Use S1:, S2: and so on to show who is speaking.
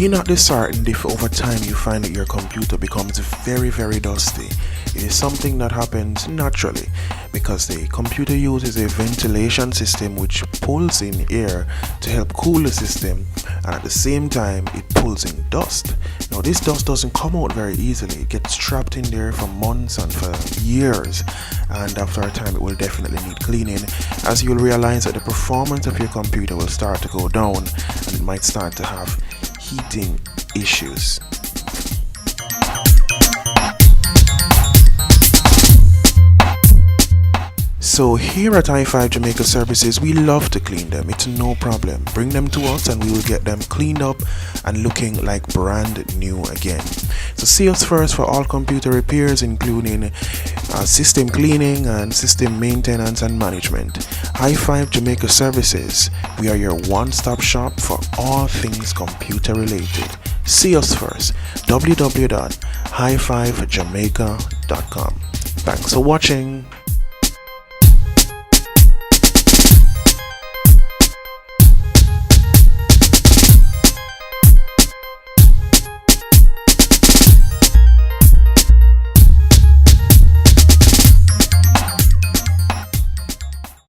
S1: Be not disheartened if over time you find that your computer becomes very dusty. It is something that happens naturally because the computer uses a ventilation system which pulls in air to help cool the system, and at the same time it pulls in dust. Now this dust doesn't come out very easily. It gets trapped in there for months and for years, and after a time it will definitely need cleaning, as you'll realize that the performance of your computer will start to go down and it might start to have heating issues. So here at i5 Jamaica Services, we love to clean them. It's no problem. Bring them to us and we will get them cleaned up and looking like brand new again. So see us first for all computer repairs, including system cleaning and system maintenance and management. i5 Jamaica Services, we are your one-stop shop for all things computer related. See us first, www.hi5jamaica.com. Thanks for watching.